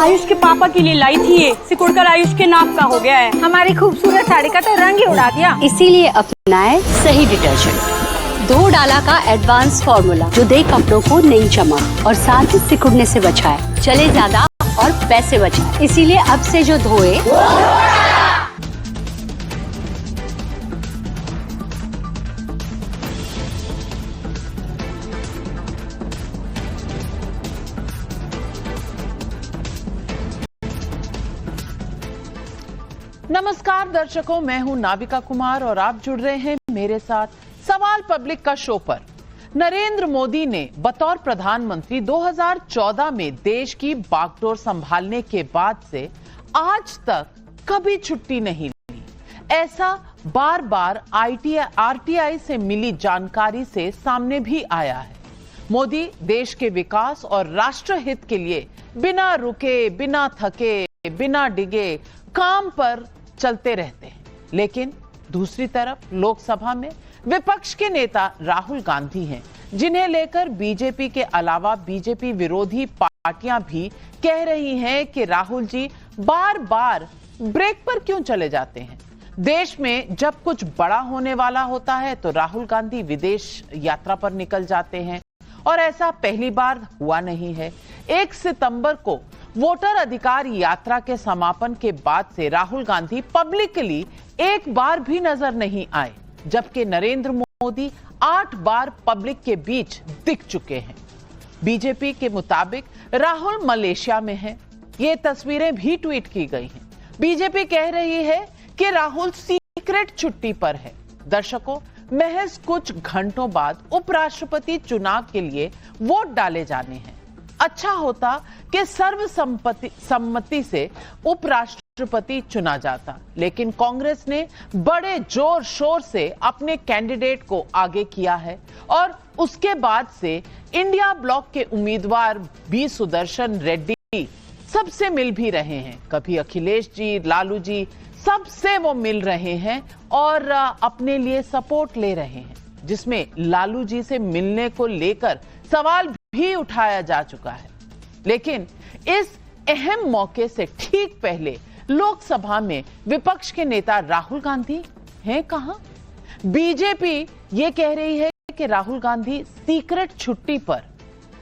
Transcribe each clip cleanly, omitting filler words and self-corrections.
आयुष के पापा के लिए लाई थी ये, सिकुड़कर आयुष के नाक का हो गया है। हमारी खूबसूरत साड़ी का तो रंग ही उड़ा दिया। इसीलिए अपनाए सही डिटर्जेंट, 2 डाला का एडवांस फॉर्मूला जो दे कपड़ों को नई चमक और साथ ही सिकुड़ने से बचाए, चले ज्यादा और पैसे बचाए। इसीलिए अब से जो धोए नमस्कार दर्शकों, मैं हूं नाविका कुमार और आप जुड़ रहे हैं मेरे साथ सवाल पब्लिक का शो पर। नरेंद्र मोदी ने बतौर प्रधानमंत्री 2014 में देश की बागडोर संभालने के बाद से आज तक कभी छुट्टी नहीं ली। ऐसा बार बार आरटीआई से मिली जानकारी से सामने भी आया है। मोदी देश के विकास और राष्ट्रहित के लिए बिना रुके, बिना थके, बिना डिगे काम पर चलते रहते हैं। लेकिन दूसरी तरफ लोकसभा में विपक्ष के नेता राहुल गांधी हैं, जिन्हें लेकर बीजेपी के अलावा बीजेपी विरोधी पार्टियां भी कह रही हैं कि राहुल जी बार बार ब्रेक पर क्यों चले जाते हैं। देश में जब कुछ बड़ा होने वाला होता है तो राहुल गांधी विदेश यात्रा पर निकल जाते हैं और ऐसा पहली बार हुआ नहीं है। 1 सितंबर को वोटर अधिकार यात्रा के समापन के बाद से राहुल गांधी पब्लिकली एक बार भी नजर नहीं आए, जबकि नरेंद्र मोदी 8 बार पब्लिक के बीच दिख चुके हैं। बीजेपी के मुताबिक राहुल मलेशिया में हैं। ये तस्वीरें भी ट्वीट की गई हैं। बीजेपी कह रही है कि राहुल सीक्रेट छुट्टी पर है। दर्शकों, महज कुछ घंटों बाद उपराष्ट्रपति चुनाव के लिए वोट डाले जाने हैं। अच्छा होता कि सर्वसम्मति से उपराष्ट्रपति चुना जाता, लेकिन कांग्रेस ने बड़े जोर शोर से अपने कैंडिडेट को आगे किया है और उसके बाद से इंडिया ब्लॉक के उम्मीदवार बी सुदर्शन रेड्डी सबसे मिल भी रहे हैं। कभी अखिलेश जी, लालू जी, सबसे वो मिल रहे हैं और अपने लिए सपोर्ट ले रहे हैं, जिसमें लालू जी से मिलने को लेकर सवाल भी उठाया जा चुका है। लेकिन इस अहम मौके से ठीक पहले लोकसभा में विपक्ष के नेता राहुल गांधी हैं कहां? बीजेपी ये कह रही है कि राहुल गांधी सीक्रेट छुट्टी पर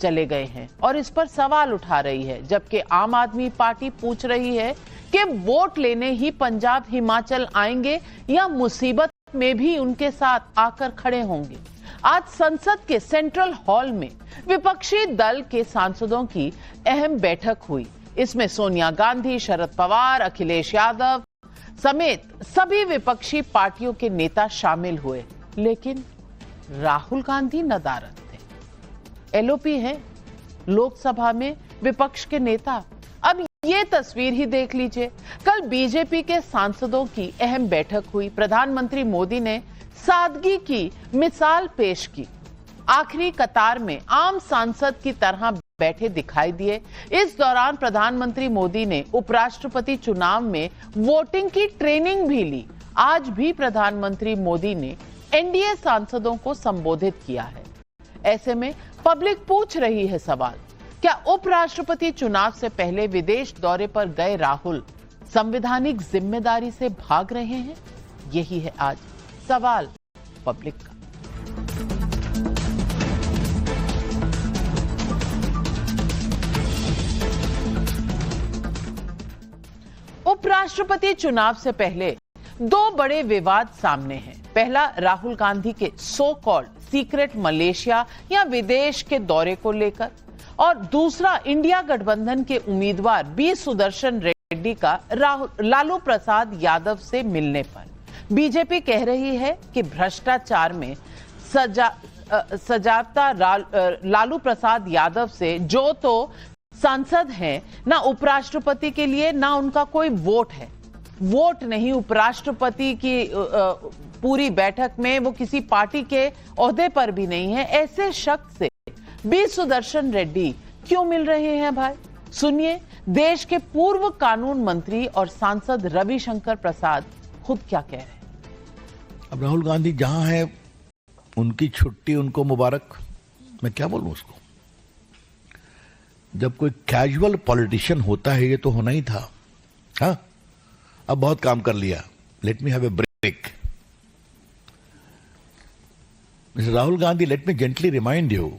चले गए हैं और इस पर सवाल उठा रही है, जबकि आम आदमी पार्टी पूछ रही है कि वोट लेने ही पंजाब हिमाचल आएंगे या मुसीबत में भी उनके साथ आकर खड़े होंगे। आज संसद के सेंट्रल हॉल में विपक्षी दल के सांसदों की अहम बैठक हुई। इसमें सोनिया गांधी, शरद पवार, अखिलेश यादव समेत सभी विपक्षी पार्टियों के नेता शामिल हुए, लेकिन राहुल गांधी नदारद थे। एलओपी है लोकसभा में विपक्ष के नेता। अब ये तस्वीर ही देख लीजिए। कल बीजेपी के सांसदों की अहम बैठक हुई। प्रधानमंत्री मोदी ने सादगी की मिसाल पेश की। आखिरी कतार में आम सांसद की तरह बैठे दिखाई दिए। इस दौरान प्रधानमंत्री मोदी ने उपराष्ट्रपति चुनाव में वोटिंग की ट्रेनिंग भी ली। आज भी प्रधानमंत्री मोदी ने एनडीए सांसदों को संबोधित किया है। ऐसे में पब्लिक पूछ रही है सवाल, क्या उपराष्ट्रपति चुनाव से पहले विदेश दौरे पर गए राहुल संवैधानिक जिम्मेदारी से भाग रहे हैं? यही है आज सवाल पब्लिक का। उपराष्ट्रपति चुनाव से पहले 2 बड़े विवाद सामने हैं। पहला राहुल गांधी के सो कॉल्ड सीक्रेट मलेशिया या विदेश के दौरे को लेकर, और दूसरा इंडिया गठबंधन के उम्मीदवार बी सुदर्शन रेड्डी का लालू प्रसाद यादव से मिलने पर। बीजेपी कह रही है कि भ्रष्टाचार में सजावता लालू प्रसाद यादव से जो तो सांसद हैं, ना उपराष्ट्रपति के लिए ना उनका कोई वोट है। वोट नहीं, उपराष्ट्रपति की पूरी बैठक में वो किसी पार्टी के ओहदे पर भी नहीं है। ऐसे शख्स से बी सुदर्शन रेड्डी क्यों मिल रहे हैं भाई? सुनिए देश के पूर्व कानून मंत्री और सांसद रविशंकर प्रसाद खुद क्या कह रहे हैं। अब राहुल गांधी जहां है उनकी छुट्टी उनको मुबारक, मैं क्या बोलूं उसको। जब कोई कैजुअल पॉलिटिशियन होता है ये तो होना ही था। हाँ, अब बहुत काम कर लिया, let me have a break. Mister Rahul Gandhi, let me gently remind you,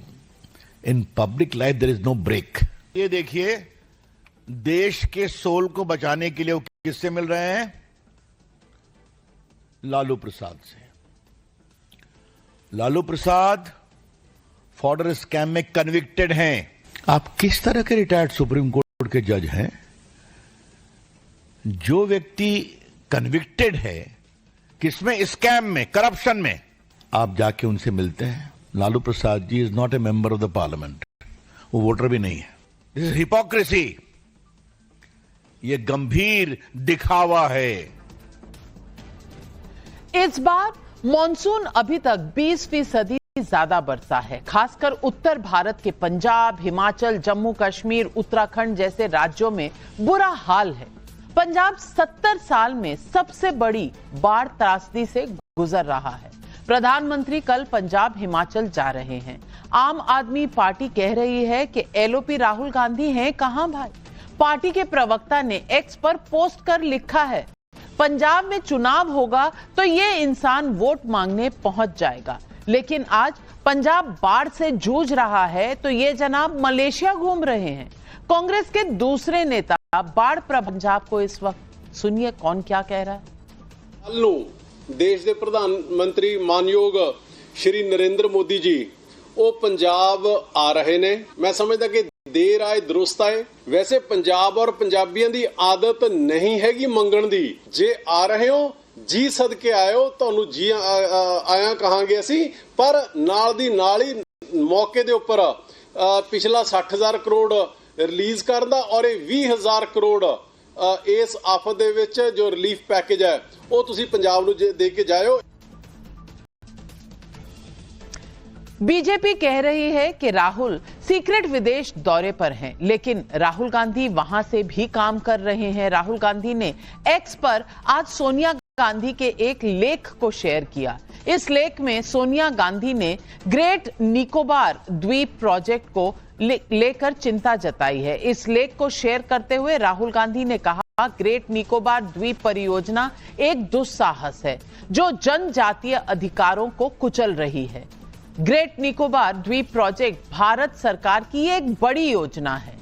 in public life there is no break. ये देखिए, देश के सोल को बचाने के लिए वो किससे मिल रहे हैं? लालू प्रसाद से। लालू प्रसाद फॉर्डर स्कैम में कन्विक्टेड हैं। आप किस तरह के रिटायर्ड सुप्रीम कोर्ट के जज हैं? जो व्यक्ति कन्विक्टेड है किसमें? स्कैम में, करप्शन में, आप जाके उनसे मिलते हैं। Lalu Prasad ji is not a member of the parliament, वो वोटर भी नहीं है। दिस इज हिपोक्रेसी, ये गंभीर दिखावा है। इस बार मॉनसून अभी तक 20% ज्यादा बरसा है। खासकर उत्तर भारत के पंजाब, हिमाचल, जम्मू कश्मीर, उत्तराखंड जैसे राज्यों में बुरा हाल है। पंजाब 70 साल में सबसे बड़ी बाढ़ त्रासदी से गुजर रहा है। प्रधानमंत्री कल पंजाब, हिमाचल जा रहे हैं। आम आदमी पार्टी कह रही है कि एलओपी राहुल गांधी हैं कहां भाई। पार्टी के प्रवक्ता ने एक्स पर पोस्ट कर लिखा है, पंजाब में चुनाव होगा तो ये इंसान वोट मांगने पहुंच जाएगा, लेकिन आज पंजाब बाढ़ से जूझ रहा है तो ये जनाब मलेशिया घूम रहे हैं। कांग्रेस के दूसरे नेता बाढ़ प्रभावित पंजाब को इस वक्त सुनिए कौन क्या कह रहा है। देश के प्रधानमंत्री मानयोग श्री नरेंद्र मोदी जी वो पंजाब आ रहे ने। मैं समझदा कि देर आए दुरुस्त आए। वैसे पंजाब और पंजाबियों की आदत नहीं हैगी मंगण दी। जे आ रहे हो जी सदके आयो, तुहानू जी आया कहांगे असी, पर नाल दी नाल ही मौके दे उपर पिछला 60,000 करोड़ रिलीज करदा और 20,000 करोड़ इस आफत दे विच जो रिलीफ पैकेज है वो तुसी पंजाब नू दे के जाओ। बीजेपी कह रही है कि राहुल सीक्रेट विदेश दौरे पर हैं, लेकिन राहुल गांधी वहां से भी काम कर रहे हैं। राहुल गांधी ने एक्स पर आज सोनिया गांधी के एक लेख को शेयर किया। इस लेख में सोनिया गांधी ने ग्रेट निकोबार द्वीप प्रोजेक्ट को लेकर चिंता जताई है। इस लेख को शेयर करते हुए राहुल गांधी ने कहा, ग्रेट निकोबार द्वीप परियोजना एक दुस्साहस है जो जनजातीय अधिकारों को कुचल रही है। ग्रेट निकोबार द्वीप प्रोजेक्ट भारत सरकार की एक बड़ी योजना है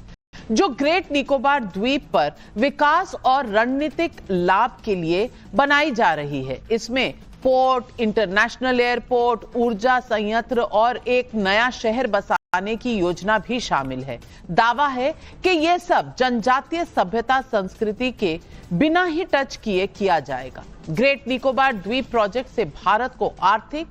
जो ग्रेट निकोबार द्वीप पर विकास और रणनीतिक लाभ के लिए बनाई जा रही है। इसमें पोर्ट, इंटरनेशनल एयरपोर्ट, ऊर्जा संयंत्र और एक नया शहर बसाने की योजना भी शामिल है। दावा है कि यह सब जनजातीय सभ्यता संस्कृति के बिना ही टच किए किया जाएगा। ग्रेट निकोबार द्वीप प्रोजेक्ट से भारत को आर्थिक,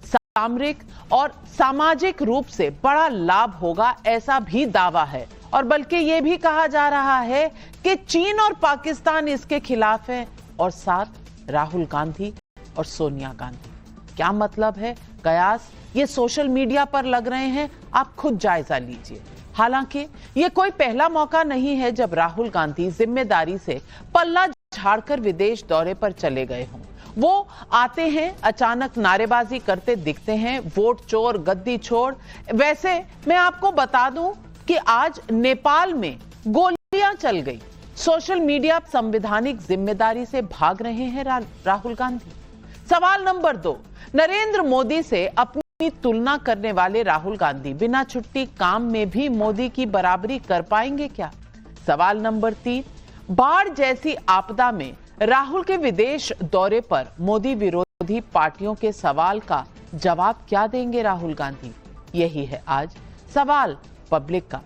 सामरिक और सामाजिक रूप से बड़ा लाभ होगा, ऐसा भी दावा है। और बल्कि यह भी कहा जा रहा है कि चीन और पाकिस्तान इसके खिलाफ है और साथ राहुल गांधी और सोनिया गांधी। क्या मतलब है कयास? ये सोशल मीडिया पर लग रहे हैं, आप खुद जायजा लीजिए। हालांकि ये कोई पहला मौका नहीं है जब राहुल गांधी जिम्मेदारी से पल्ला झाड़कर विदेश दौरे पर चले गए हों। वो आते हैं, अचानक नारेबाजी करते दिखते हैं, वोट चोर गद्दी छोड़। वैसे मैं आपको बता दूं कि आज नेपाल में गोलियां चल गई। सोशल मीडिया संवैधानिक जिम्मेदारी से भाग रहे हैं राहुल गांधी। सवाल नंबर 2, नरेंद्र मोदी से अपनी तुलना करने वाले राहुल गांधी बिना छुट्टी काम में भी मोदी की बराबरी कर पाएंगे क्या? सवाल नंबर 3, बाढ़ जैसी आपदा में राहुल के विदेश दौरे पर मोदी विरोधी पार्टियों के सवाल का जवाब क्या देंगे राहुल गांधी? यही है आज सवाल पब्लिक का।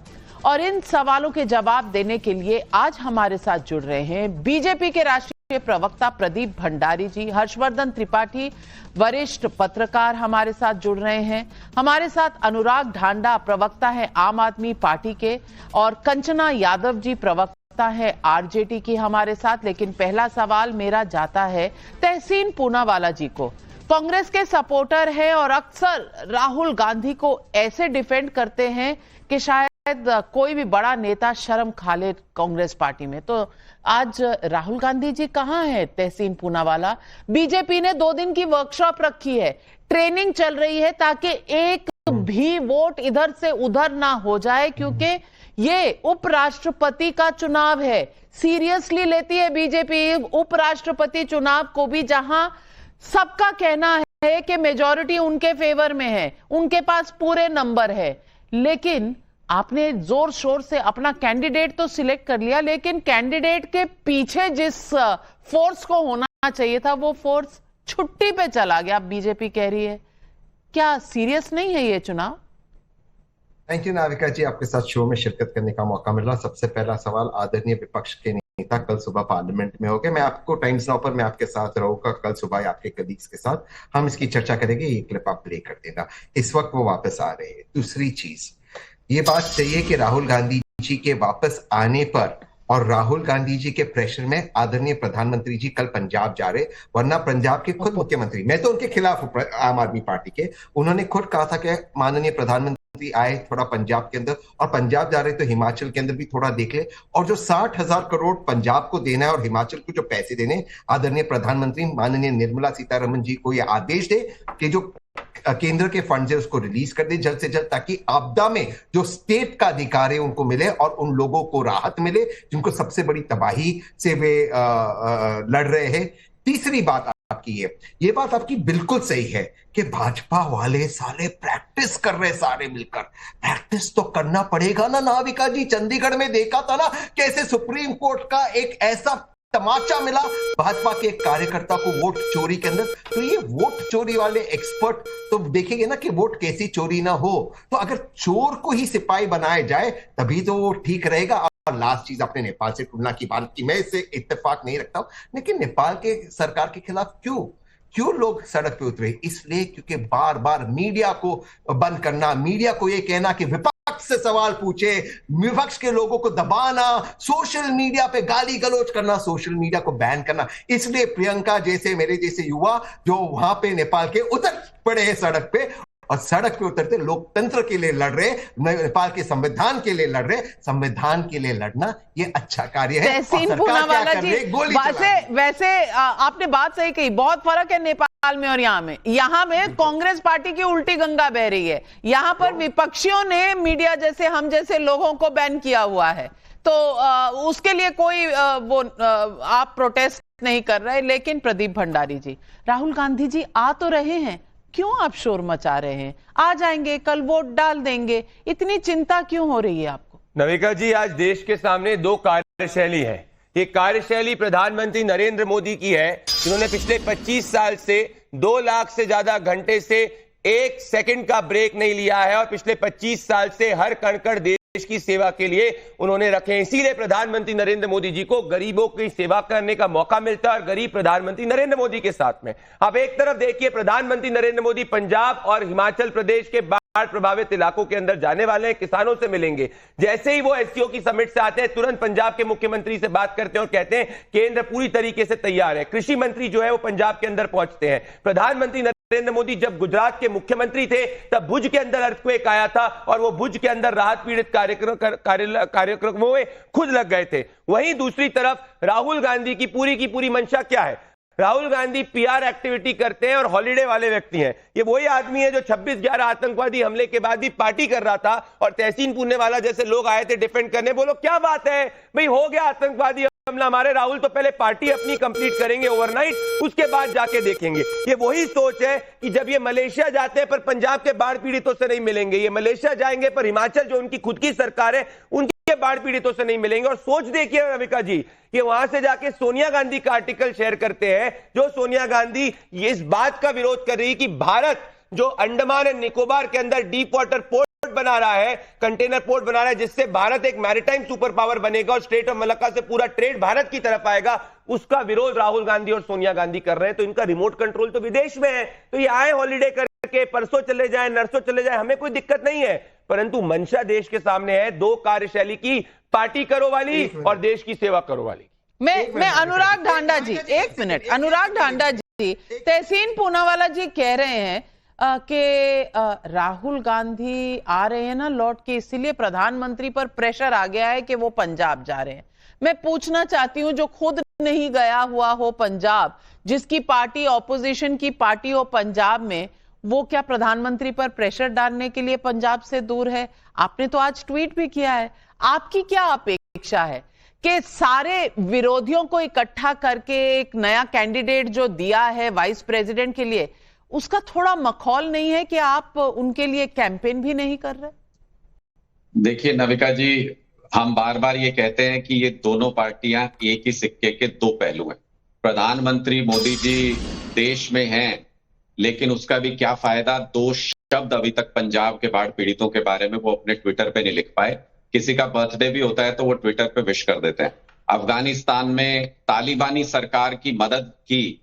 और इन सवालों के जवाब देने के लिए आज हमारे साथ जुड़ रहे हैं बीजेपी के राष्ट्रीय प्रवक्ता प्रदीप भंडारी जी, हर्षवर्धन त्रिपाठी वरिष्ठ पत्रकार हमारे साथ जुड़ रहे हैं, हमारे साथ अनुराग ढांडा प्रवक्ता है आम आदमी पार्टी के, और कंचना यादव जी प्रवक्ता है आरजेडी की हमारे साथ। लेकिन पहला सवाल मेरा जाता है तहसीन पूनावाला जी को। कांग्रेस के सपोर्टर हैं और अक्सर राहुल गांधी को ऐसे डिफेंड करते हैं कि शायद कोई भी बड़ा नेता शर्म खा ले कांग्रेस पार्टी में। तो आज राहुल गांधी जी कहां है? तहसीन पूनावाला, बीजेपी ने 2 दिन की वर्कशॉप रखी है, ट्रेनिंग चल रही है ताकि एक भी वोट इधर से उधर ना हो जाए, क्योंकि ये उपराष्ट्रपति का चुनाव है, सीरियसली लेती है बीजेपी उपराष्ट्रपति चुनाव को भी, जहां सबका कहना है कि मेजॉरिटी उनके फेवर में है, उनके पास पूरे नंबर है। लेकिन आपने जोर शोर से अपना कैंडिडेट तो सिलेक्ट कर लिया, लेकिन कैंडिडेट के पीछे जिस फोर्स को होना चाहिए था वो फोर्स छुट्टी पे चला गया, बीजेपी कह रही है। क्या सीरियस नहीं है ये चुनाव? थैंक यू नाविका जी, आपके साथ शो में शिरकत करने का मौका मिला। सबसे पहला सवाल आदरणीय विपक्ष के नेता कल सुबह पार्लियामेंट में हो गए। मैं आपको टाइम्स नाउ पर मैं आपके साथ रहूंगा कल सुबह आपके कलीग्स के साथ, हम इसकी चर्चा करेंगे। ये क्लिप आप प्ले कर देना। इस वक्त वो वापस आ रहे हैं। दूसरी चीज, ये बात सही है कि राहुल गांधी जी के वापस आने पर और राहुल गांधी जी के प्रेशर में आदरणीय प्रधानमंत्री जी कल पंजाब जा रहे, वरना पंजाब के खुद मुख्यमंत्री, मैं तो उनके खिलाफ हूं आम आदमी पार्टी के, उन्होंने खुद कहा था कि माननीय प्रधानमंत्री आए थोड़ा पंजाब के अंदर, और पंजाब जा रहे तो हिमाचल के अंदर भी थोड़ा देख ले। और जो 60,000 करोड़ पंजाब को देना है और हिमाचल को जो पैसे देने, आदरणीय प्रधानमंत्री माननीय निर्मला सीतारमण जी को यह आदेश दे कि जो केंद्र के फंड है उसको रिलीज कर दे जल्द से जल्द, ताकि आपदा में जो स्टेट का अधिकार है उनको मिले और उन लोगों को राहत मिले जिनको सबसे बड़ी तबाही से वे लड़ रहे हैं। तीसरी बात आपकी ये बात आपकी बिल्कुल सही है कि भाजपा वाले साले प्रैक्टिस कर रहे, सारे मिलकर प्रैक्टिस तो करना पड़ेगा ना नाविका जी। चंडीगढ़ में देखा था ना कैसे सुप्रीम कोर्ट का एक ऐसा तमाचा मिला भाजपा के कार्यकर्ता को वोट चोरी के अंदर। तो ये वोट चोरी वाले एक्सपर्ट तो देखेंगे ना कि वोट कैसी चोरी ना हो। तो अगर चोर को ही सिपाही बनाया जाए तभी तो वो ठीक रहेगा। और लास्ट चीज, आपने नेपाल से तुलना की बात की, मैं इससे इत्तेफाक नहीं रखता हूं, लेकिन नेपाल के सरकार के खिलाफ क्यों लोग सड़क पे उतरे? इसलिए क्योंकि बार बार मीडिया को बंद करना, मीडिया को ये कहना कि विपक्ष से सवाल पूछे, विपक्ष के लोगों को दबाना, सोशल मीडिया पे गाली गलौज करना, सोशल मीडिया को बैन करना। इसलिए प्रियंका जैसे मेरे जैसे युवा जो वहां पे नेपाल के उतर पड़े हैं सड़क पे, और सड़क पे उतरते लोकतंत्र के लिए लड़ रहे, नेपाल के संविधान के लिए लड़ रहे। संविधान के लिए लड़ना ये अच्छा कार्य है। तहसीन पूनावाला जी, वैसे आपने बात सही कही, बहुत फर्क है नेपाल में और यहाँ में कांग्रेस पार्टी की उल्टी गंगा बह रही है। यहाँ पर विपक्षियों ने मीडिया जैसे हम जैसे लोगों को बैन किया हुआ है, तो उसके लिए कोई आप प्रोटेस्ट नहीं कर रहे। लेकिन प्रदीप भंडारी जी, राहुल गांधी जी आ तो रहे हैं, क्यों आप शोर मचा रहे हैं? आ जाएंगे, कल वोट डाल देंगे, इतनी चिंता क्यों हो रही है आपको? नविका जी, आज देश के सामने दो कार्यशैली है। ये कार्यशैली प्रधानमंत्री नरेंद्र मोदी की है, जिन्होंने पिछले 25 साल से 2 लाख से ज्यादा घंटे से 1 सेकंड का ब्रेक नहीं लिया है, और पिछले 25 साल से हर कण-कण देश की सेवा के लिए उन्होंने रखे। इसीलिए प्रधानमंत्री नरेंद्र मोदी जी को गरीबों की सेवा करने का मौका मिलता है, और गरीब प्रधानमंत्री नरेंद्र मोदी के साथ में। अब एक तरफ देखिए, प्रधानमंत्री नरेंद्र मोदी पंजाब और हिमाचल प्रदेश के बाढ़ प्रभावित इलाकों के अंदर जाने वाले हैं, किसानों से मिलेंगे। जैसे ही वो एससीओ की समिट से आते हैं, तुरंत पंजाब के मुख्यमंत्री से बात करते हैं और कहते हैं केंद्र पूरी तरीके से तैयार है। कृषि मंत्री जो है वो पंजाब के अंदर पहुंचते हैं। प्रधानमंत्री नरेंद्र मोदी जब गुजरात के मुख्यमंत्री थे तब भुज के अंदर अर्थक्वेक आया था, और वो भुज के अंदर राहत पीड़ित कार्यक्रमों में खुद लग गए थे। वहीं दूसरी तरफ राहुल गांधी की पूरी मंशा क्या है? राहुल गांधी पीआर एक्टिविटी करते हैं और हॉलिडे वाले व्यक्ति हैं। ये वही आदमी है जो 26/11 आतंकवादी हमले के बाद भी पार्टी कर रहा था, और तहसीन पूनावाला जैसे लोग आए थे डिफेंड करने। बोलो क्या बात है भाई, हो गया आतंकवादी हमला, हमारे राहुल तो पहले पार्टी अपनी कंप्लीट करेंगे ओवरनाइट, उसके बाद जाके देखेंगे। ये वही सोच है कि जब ये मलेशिया जाते हैं पर पंजाब के बाढ़ पीड़ितों से नहीं मिलेंगे, ये मलेशिया जाएंगे पर हिमाचल जो उनकी खुद की सरकार है उनके बाढ़ पीड़ितों से नहीं मिलेंगे। और सोच देखिए रविका जी, कि वहां से जाके सोनिया गांधी का आर्टिकल शेयर करते हैं, जो सोनिया गांधी ये इस बात का विरोध कर रही है कि भारत जो अंडमान एंड निकोबार के अंदर डीप वाटर पोर्ट बना रहा है, कंटेनर पोर्ट बना रहा है, जिससे भारत एक मैरीटाइम सुपर पावर बनेगा और स्ट्रेट ऑफ मलक्का से पूरा ट्रेड भारत की तरफ आएगा, उसका विरोध राहुल गांधी और सोनिया गांधी कर रहे हैं। तो इनका रिमोट कंट्रोल तो विदेश में है, तो ये आए हॉलिडे करके, परसों चले जाए, नरसों चले जाए, हमें कोई दिक्कत नहीं है। परंतु मंशा देश के सामने है, दो कार्यशैली की, पार्टी करो वाली और देश की सेवा करो वाली। मैं अनुराग ढांडा जी, एक मिनट, अनुराग ढांडा जी, तहसीन पूनावाला जी कह रहे हैं कि राहुल गांधी आ रहे हैं ना लौट के, इसीलिए प्रधानमंत्री पर प्रेशर आ गया है कि वो पंजाब जा रहे हैं। मैं पूछना चाहती हूं, जो खुद नहीं गया हुआ हो पंजाब, जिसकी पार्टी ऑपोजिशन की पार्टी हो पंजाब में, वो क्या प्रधानमंत्री पर प्रेशर डालने के लिए पंजाब से दूर है? आपने तो आज ट्वीट भी किया है, आपकी क्या अपेक्षा है कि सारे विरोधियों को इकट्ठा करके एक नया कैंडिडेट जो दिया है वाइस प्रेसिडेंट के लिए, उसका थोड़ा मखौल नहीं है कि आप उनके लिए कैंपेन भी नहीं कर रहे? देखिए नाविका जी, हम बार बार ये कहते हैं कि ये दोनों पार्टियां एक ही सिक्के के दो पहलू हैं। प्रधानमंत्री मोदी जी देश में हैं, लेकिन उसका भी क्या फायदा? दो शब्द अभी तक पंजाब के बाढ़ पीड़ितों के बारे में वो अपने ट्विटर पे नहीं लिख पाए। किसी का बर्थडे भी होता है तो वो ट्विटर पे विश कर देते हैं। अफगानिस्तान में तालिबानी सरकार की मदद की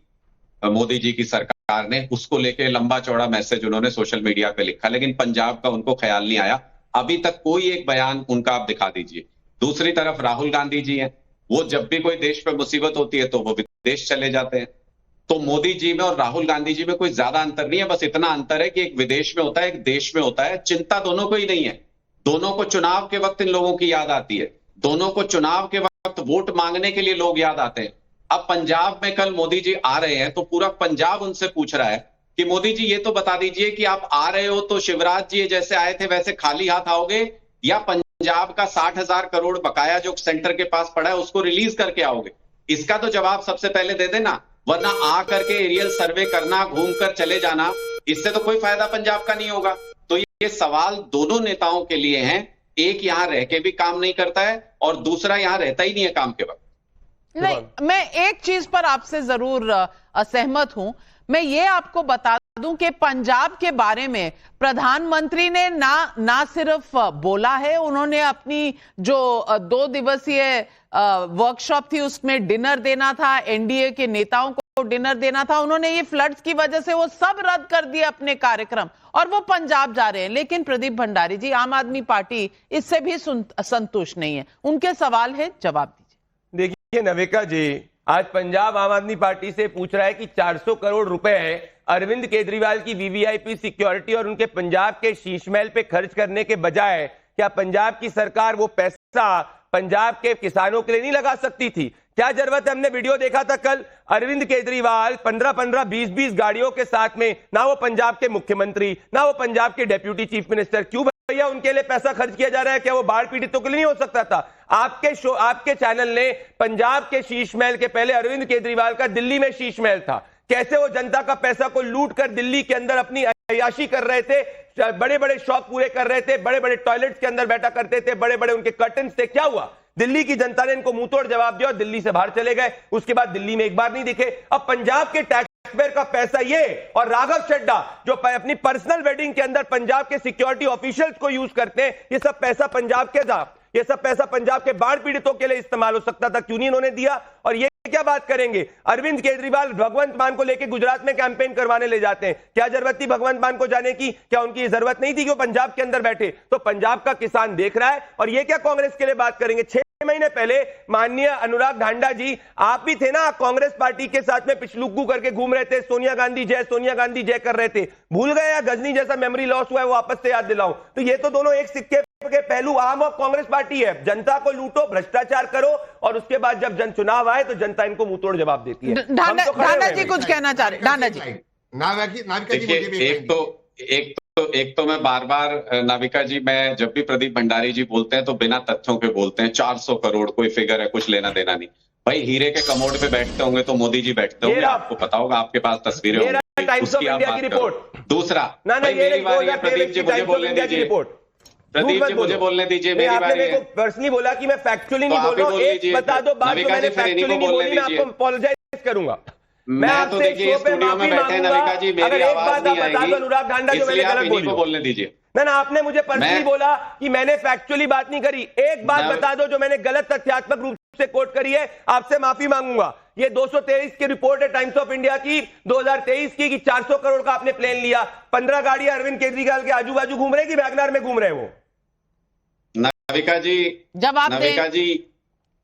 मोदी जी की सरकार ने, उसको लेके लंबा चौड़ा मैसेज उन्होंने सोशल मीडिया पे लिखा, लेकिन पंजाब का उनको ख्याल नहीं आया। अभी तक कोई एक बयान उनका आप दिखा दीजिए। दूसरी तरफ राहुल गांधी जी हैं, वो जब भी कोई देश पे मुसीबत होती है तो वो विदेश चले जाते हैं। तो मोदी जी में और राहुल गांधी जी में कोई ज्यादा अंतर नहीं है, बस इतना अंतर है कि एक विदेश में होता है, एक देश में होता है। चिंता दोनों को ही नहीं है। दोनों को चुनाव के वक्त इन लोगों की याद आती है, दोनों को चुनाव के वक्त वोट मांगने के लिए लोग याद आते हैं। अब पंजाब में कल मोदी जी आ रहे हैं तो पूरा पंजाब उनसे पूछ रहा है कि मोदी जी ये तो बता दीजिए कि आप आ रहे हो तो शिवराज जी जैसे आए थे वैसे खाली हाथ आओगे, या पंजाब का 60,000 करोड़ बकाया जो सेंटर के पास पड़ा है उसको रिलीज करके आओगे? इसका तो जवाब सबसे पहले दे देना, वरना आ करके एरियल सर्वे करना, घूमकर चले जाना, इससे तो कोई फायदा पंजाब का नहीं होगा। तो ये सवाल दोनों नेताओं के लिए हैं। एक यहां रह के भी काम नहीं करता है और दूसरा यहां रहता ही नहीं है काम के वक्त। नहीं, मैं एक चीज पर आपसे जरूर असहमत हूं। मैं ये आपको बता दूं कि पंजाब के बारे में प्रधानमंत्री ने ना सिर्फ बोला है, उन्होंने अपनी जो 2 दिवसीय वर्कशॉप थी उसमें डिनर देना था, एनडीए के नेताओं को डिनर देना था, उन्होंने ये फ्लड्स की वजह से वो सब रद्द कर दिए अपने कार्यक्रम और वो पंजाब जा रहे हैं। लेकिन प्रदीप भंडारी जी, आम आदमी पार्टी इससे भी संतुष्ट नहीं है। उनके सवाल है, जवाब दीजिए। देखिए नविका जी, आज पंजाब आम आदमी पार्टी से पूछ रहा है कि 400 करोड़ रुपए अरविंद केजरीवाल की वीवीआईपी सिक्योरिटी और उनके पंजाब के शीश महल पे खर्च करने के बजाय क्या पंजाब की सरकार वो पैसा पंजाब के किसानों के लिए नहीं लगा सकती थी? क्या जरूरत है? हमने वीडियो देखा था कल, अरविंद केजरीवाल 15-15, 20-20 गाड़ियों के साथ में, ना वो पंजाब के मुख्यमंत्री ना वो पंजाब के डेप्यूटी चीफ मिनिस्टर। क्यों भैया उनके लिए पैसा खर्च किया जा रहा है? क्या वो बाढ़ पीड़ितों के लिए नहीं हो सकता था? आपके चैनल ने पंजाब के शीश महल के पहले अरविंद केजरीवाल का दिल्ली में शीश महल था, कैसे वो जनता का पैसा को लूट कर दिल्ली के अंदर अपनी अय्याशी कर रहे थे, बड़े बड़े शौक पूरे कर रहे थे, बड़े बड़े टॉयलेट्स के अंदर बैठा करते थे, बड़े बड़े उनके कर्टन्स थे। क्या हुआ? दिल्ली की जनता ने इनको मुंहतोड़ जवाब दिया और दिल्ली से बाहर चले गए। उसके बाद दिल्ली में एक बार नहीं दिखे। अब पंजाब के टैक्स पेयर का पैसा ये और राघव चड्डा जो अपनी पर्सनल वेडिंग के अंदर पंजाब के सिक्योरिटी ऑफिशियल्स को यूज करते हैं, ये सब पैसा पंजाब के था, ये सब पैसा पंजाब के बाढ़ पीड़ितों के लिए इस्तेमाल हो सकता था। क्यों नहीं इन्होंने दिया? और ये क्या बात करेंगे? अरविंद केजरीवाल भगवंत मान को लेकर गुजरात में कैंपेन करवाने ले जाते हैं। क्या जरूरत थी भगवंत मान को जाने की? क्या उनकी जरूरत नहीं थी कि वो पंजाब के अंदर बैठे? तो पंजाब का किसान देख रहा है। और ये क्या कांग्रेस के लिए बात करेंगे? 6 महीने पहले माननीय अनुराग ढांडा जी, आप भी थे ना कांग्रेस पार्टी के साथ में, पिछलुग्गू करके घूम रहे थे, सोनिया गांधी जय कर रहे थे। भूल गए या गजनी जैसा मेमोरी लॉस हुआ है वो वापस से याद दिलाऊं? तो ये तो दोनों एक सिक्के के पहलू आम और कांग्रेस पार्टी है। जनता को लूटो, भ्रष्टाचार करो और उसके बाद जब जन चुनाव आए तो जनता इनको मुंहतोड़ जवाब देती है। ढांडा जी कुछ कहना चाह रहे? ढांडा जी, एक तो मैं बार बार नाविका जी, मैं जब भी प्रदीप भंडारी जी बोलते हैं तो बिना तथ्यों के बोलते हैं। 400 करोड़ कोई फिगर है, कुछ लेना देना नहीं। भाई हीरे के कमोड पे बैठते होंगे तो मोदी जी बैठते होंगे, आपको पता होगा, आपके पास तस्वीरें होंगी, उसकी आप बात करो। दूसरा, मेरी बारी है, प्रदीप जी मुझे बोलने दीजिए, प्रदीप जी मुझे बोलने दीजिए, मेरी बारी है। पर्सनली बोला कि मैं फैक्चुअली नहीं बोल रहा हूं, एक बता दो बात जो मैंने फैक्चुअली नहीं बोली, मैं आपको अपोलोजाइज करूंगा। मैं तो देखिए स्टूडियो में बैठे नविका जी, मेरी आवाज नहीं आएगी, अनुराग ढांडा जो मैंने गलत बोली, बोलने दीजिए। ना आपने मुझे पर्सनली बोला कि मैंने फैक्चुअली बात नहीं करी। एक बात बता दो जो मैंने गलत तथ्यात्मक रूप से कोट करी है, आपसे माफी मांगूंगा। ये 223 की रिपोर्ट है टाइम्स ऑफ इंडिया की 2023 की, कि 400 करोड़ का आपने प्लेन लिया। 15 गाड़ियां अरविंद केजरीवाल के आजू बाजू घूम रहे कि वैगनार में घूम रहे वो? नविका जी, जवाब नविका जी,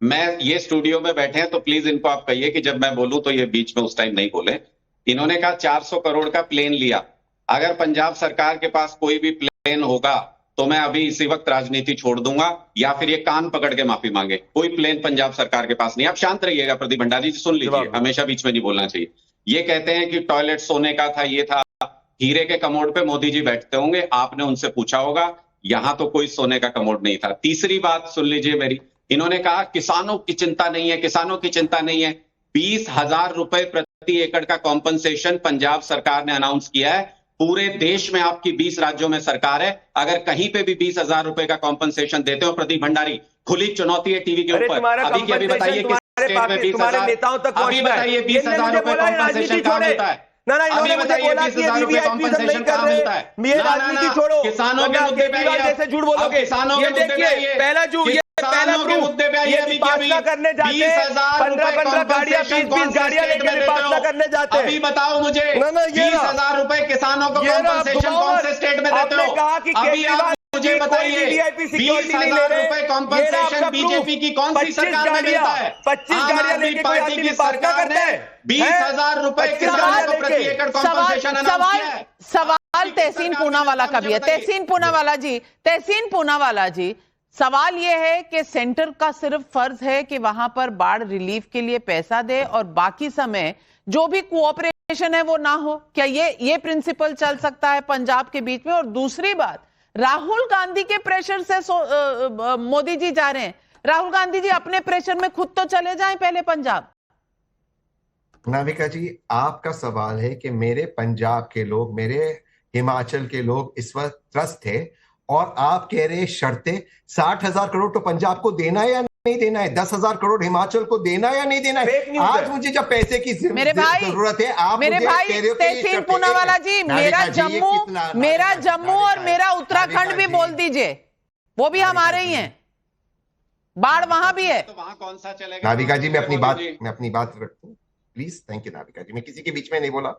मैं ये स्टूडियो में बैठे हैं तो प्लीज इनको आप कहिए कि जब मैं बोलूं तो ये बीच में उस टाइम नहीं बोले। इन्होंने कहा 400 करोड़ का प्लेन लिया। अगर पंजाब सरकार के पास कोई भी प्लेन होगा तो मैं अभी इसी वक्त राजनीति छोड़ दूंगा, या फिर ये कान पकड़ के माफी मांगे। कोई प्लेन पंजाब सरकार के पास नहीं। आप शांत रहिएगा प्रदीप भंडारी जी, सुन लीजिए, हमेशा बीच में नहीं बोलना चाहिए। ये कहते हैं कि टॉयलेट सोने का था, ये था, हीरे के कमोड पे मोदी जी बैठते होंगे, आपने उनसे पूछा होगा। यहां तो कोई सोने का कमोड नहीं था। तीसरी बात सुन लीजिए मेरी, इन्होंने कहा किसानों की चिंता नहीं है, किसानों की चिंता नहीं है। 20,000 रुपए प्रति एकड़ का कॉम्पनसेशन पंजाब सरकार ने अनाउंस किया है। पूरे देश में आपकी 20 राज्यों में सरकार है, अगर कहीं पे भी 20,000 रुपए का कॉम्पनसेशन देते हो, प्रदीप भंडारी, खुली चुनौती है टीवी के ऊपर, अभी की अभी बताइए किस स्टेट में 20,000, अभी बताइए 20,000 रुपए कॉम्पनसेशन कहां मिलता है? अभी बताइए 20,000 रुपए कॉम्पनसेशन कहां मिलता है? राजनीति छोड़ो, किसानों के मुद्दे पे आइए, जैसे झूठ बोलोगे, किसानों के मुद्दे पे आइए, पहला झूठ, किसानों के मुद्दे पे आइए। अभी की अभी 20,000 गाड़ियां, 20 गाड़ियां लेके विपासना करने जाते हैं। अभी बताओ मुझे 20,000 रुपए किसानों को कॉम्पनसेशन कौन से स्टेट में देते हो? अभी आप मुझे बताइए 20,000 रुपए कॉम्पनसेशन बीजेपी की कौन सी सरकार में मिलता है? 25 गाड़ियां लेके पार्टी की सरकार ने 20,000 रुपए किसानों को प्रति एकड़ कॉम्पनसेशन अनाउंस किया है। सवाल तहसीन पूनावाला का भी है। तहसीन पूनावाला जी, सवाल यह है कि सेंटर का सिर्फ फर्ज है कि वहां पर बाढ़ रिलीफ के लिए पैसा दे और बाकी समय जो भी कोऑपरेशन है वो ना हो। क्या ये प्रिंसिपल चल सकता है पंजाब के बीच में? और दूसरी बात, राहुल गांधी के प्रेशर से मोदी जी जा रहे हैं। राहुल गांधी जी अपने प्रेशर में खुद तो चले जाएं पहले पंजाब। नाविका जी, आपका सवाल है कि मेरे पंजाब के लोग, मेरे हिमाचल के लोग इस वक्त त्रस्त थे और आप कह रहे शर्तें 60,000 करोड़ तो पंजाब को देना है या नहीं देना है? 10,000 करोड़ हिमाचल को देना है या नहीं देना है? आज मुझे जब पैसे की जरूरत है, आप मेरे भाई तहसीन पूनावाला जी, मेरा जम्मू और मेरा उत्तराखंड भी बोल दीजिए, वो भी हमारे ही हैं, बाढ़ वहां भी है। तो वहां कौन सा चलेगा? नाविका जी, मैं अपनी बात रखूं प्लीज। थैंक यू नाविका जी, मैं किसी के बीच में नहीं बोला।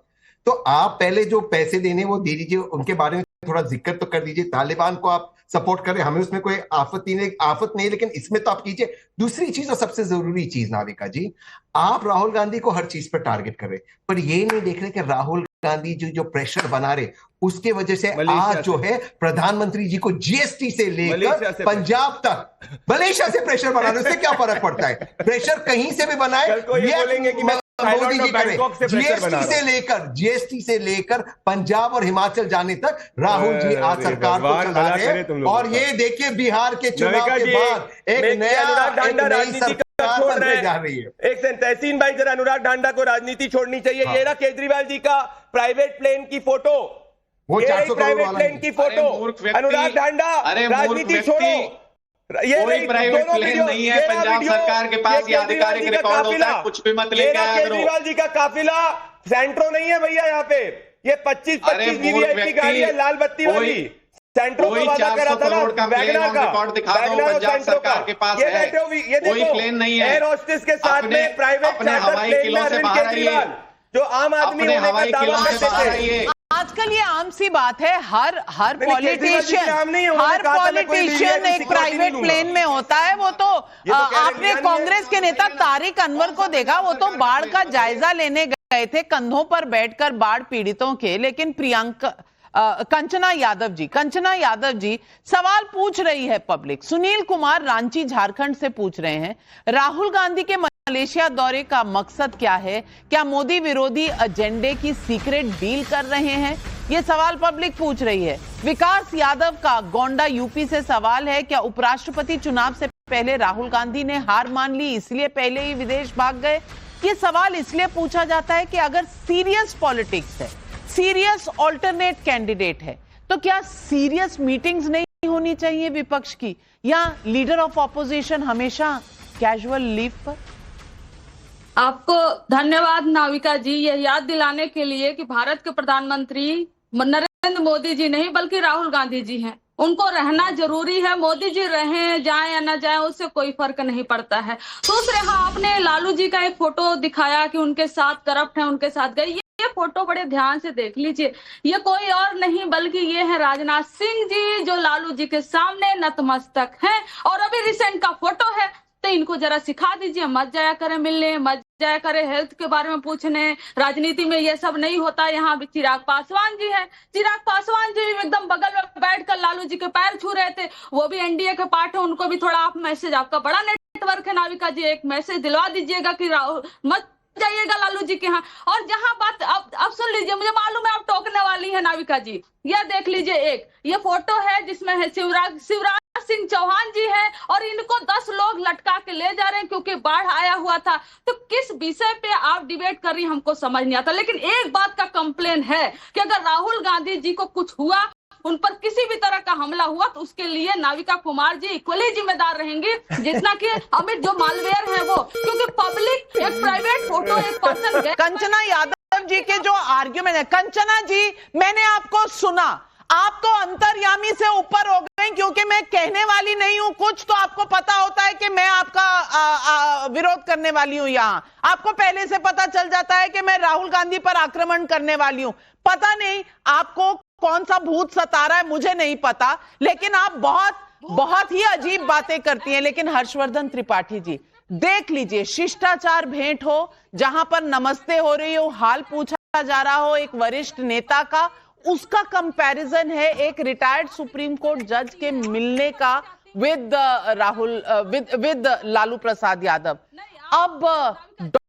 तो आप पहले जो पैसे देने वो दे दीजिए, उनके बारे में थोड़ा जिक्र तो कर दीजिए। तालिबान को आप सपोर्ट करें, हमें उसमें कोई आफत नहीं, लेकिन इसमें तो आप कीजिए। दूसरी चीज और सबसे जरूरी चीज नाविका जी, आप राहुल गांधी को हर चीज पर टारगेट कर रहे, पर ये नहीं देख रहे कि राहुल गांधी जो प्रेशर बना रहे, उसके वजह से आज जो है प्रधानमंत्री जी को जीएसटी से लेकर पंजाब तक मलेशिया से प्रेशर बना रहे। उससे क्या फर्क पड़ता है? प्रेशर कहीं से भी बनाए, मोदी जी करे। जीएसटी से लेकर पंजाब और हिमाचल जाने तक राहुल जी आज सरकार को चला रहे हैं। और ये देखिए बिहार के चुनाव के बाद एक नई सरकार बनने जा रही है। एक तहसीन भाई, जरा अनुराग ढांडा को राजनीति छोड़नी चाहिए। ये ना केजरीवाल जी का प्राइवेट प्लेन की फोटो, वो 400 प्राइवेट प्लेन की फोटो। अनुराग ढांडा, राजनीति छोड़ो, ये कोई प्राइवेट प्लेन नहीं है पंजाब सरकार के पास, ये आधिकारिक रिकॉर्ड होता है, कुछ भी मत लेके आया करो। केजरीवाल जी का काफिला सेंट्रो नहीं है भैया, यहाँ पे ये 25 वीवीआईपी गाड़ी है लाल बत्ती वाली। सेंट्रो का वादा करा था ना, वैगनर का रिकॉर्ड दिखा दो, पंजाब सरकार के पास है, कोई प्लेन नहीं है। एयर होस्टेस के साथ में प्राइवेट हवाई किलों से बाहर आइए, जो आम आदमी होने का दावा करते थे। आजकल ये आम सी बात है, हर पॉलिटिशियन एक प्राइवेट प्लेन में होता है। वो तो आपने कांग्रेस के नेता तारिक अनवर को देखा, वो तो बाढ़ का जायजा लेने गए थे कंधों पर बैठकर बाढ़ पीड़ितों के। लेकिन कंचना यादव जी सवाल पूछ रही है पब्लिक। सुनील कुमार रांची झारखंड से पूछ रहे हैं, राहुल गांधी के मलेशिया दौरे का मकसद क्या है? क्या मोदी विरोधी एजेंडे की सीक्रेट डील कर रहे हैं? यह सवाल पब्लिक पूछ रही है। विकास यादव का गोंडा यूपी से सवाल है, क्या उपराष्ट्रपति चुनाव से पहले राहुल गांधी ने हार मान ली इसलिए पहले ही विदेश भाग गए? यह सवाल इसलिए पूछा जाता है कि अगर सीरियस पॉलिटिक्स है, सीरियस ऑल्टरनेट कैंडिडेट है, तो क्या सीरियस मीटिंग्स नहीं होनी चाहिए विपक्ष की, या लीडर ऑफ ऑपोजिशन हमेशा कैजुअल लीव पर? आपको धन्यवाद नाविका जी, यह याद दिलाने के लिए कि भारत के प्रधानमंत्री नरेंद्र मोदी जी नहीं बल्कि राहुल गांधी जी हैं। उनको रहना जरूरी है, मोदी जी रहें जाएं या ना जाएं उससे कोई फर्क नहीं पड़ता है। दूसरे, हाँ, आपने लालू जी का एक फोटो दिखाया कि उनके साथ करप्ट है, उनके साथ गए। ये फोटो बड़े ध्यान से देख लीजिए, ये कोई और नहीं बल्कि ये है राजनाथ सिंह जी, जो लालू जी के सामने नतमस्तक हैं। और अभी रिसेंट का फोटो है, तो इनको जरा सिखा दीजिए, मत जाया करें मिलने, मत जाया करें हेल्थ के बारे में पूछने। राजनीति में ये सब नहीं होता। यहाँ भी चिराग पासवान जी है, चिराग पासवान जी एकदम बगल में बैठकर लालू जी के पैर छू रहे थे। वो भी एनडीए के पार्ट है, उनको भी थोड़ा आप मैसेज, आपका बड़ा नेटवर्क है नाविका जी, एक मैसेज दिलवा दीजिएगा कि राहुल मत जाइएगा लालू जी के यहाँ। और जहां बात अब सुन लीजिए, मुझे मालूम है आप टोकने वाली है नाविका जी। यह देख लीजिए, ये फोटो है जिसमें है शिवराज सिंह चौहान जी हैं और इनको 10 लोग लटका के ले जा रहे हैं क्योंकि बाढ़ आया हुआ था। तो किस विषय पे आप डिबेट कर रही हैं हमको समझ नहीं आता। लेकिन एक बात का कंप्लेन है कि अगर राहुल गांधी जी को कुछ हुआ, उन पर किसी भी तरह का हमला हुआ, तो उसके लिए नाविका कुमार जी इक्वली जिम्मेदार रहेंगी जितना कि अमित जो मालवेयर है वो, क्योंकि पब्लिक एक प्राइवेट फोटो एक पर्सन। कंचना यादव जी के जो आर्ग्यूमेंट है, कंचना जी मैंने आपको सुना, आप तो अंतर्यामी से ऊपर हो गए, क्योंकि मैं कहने वाली नहीं हूं कुछ, तो आपको पता होता है कि मैं आपका विरोध करने वाली हूं। यहां आपको पहले से पता चल जाता है कि मैं राहुल गांधी पर आक्रमण करने वाली हूं। पता नहीं आपको कौन सा भूत सता रहा है, मुझे नहीं पता, लेकिन आप बहुत ही अजीब बातें करती हैं। लेकिन हर्षवर्धन त्रिपाठी जी देख लीजिए, शिष्टाचार भेंट हो, जहां पर नमस्ते हो रही हो, हाल पूछा जा रहा हो एक वरिष्ठ नेता का, उसका कंपैरिजन है एक रिटायर्ड सुप्रीम कोर्ट जज के मिलने का विद विद लालू प्रसाद यादव। अब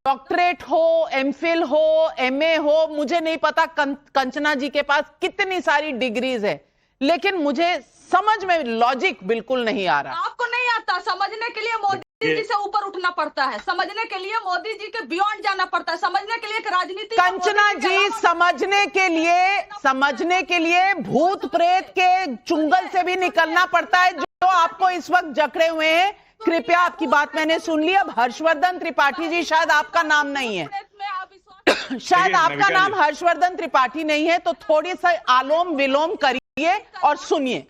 डॉक्टरेट हो, एमफिल हो, एमए हो, मुझे नहीं पता कंचना जी के पास कितनी सारी डिग्रीज है, लेकिन मुझे समझ में लॉजिक बिल्कुल नहीं आ रहा। आपको नहीं आता, समझने के लिए मोदी जी से ऊपर उठना पड़ता है, समझने के लिए मोदी जी के बियॉन्ड जाना पड़ता है, समझने के लिए राजनीति। कंचना जी समझने के लिए भूत प्रेत के चुंगल से भी निकलना पड़ता है, जो आपको इस वक्त जकड़े हुए हैं। कृपया, आपकी बात मैंने सुन ली। अब हर्षवर्धन त्रिपाठी जी, शायद आपका नाम नहीं है, शायद आपका नाम हर्षवर्धन त्रिपाठी नहीं है, तो थोड़ी सा आलोम विलोम करिए और सुनिए।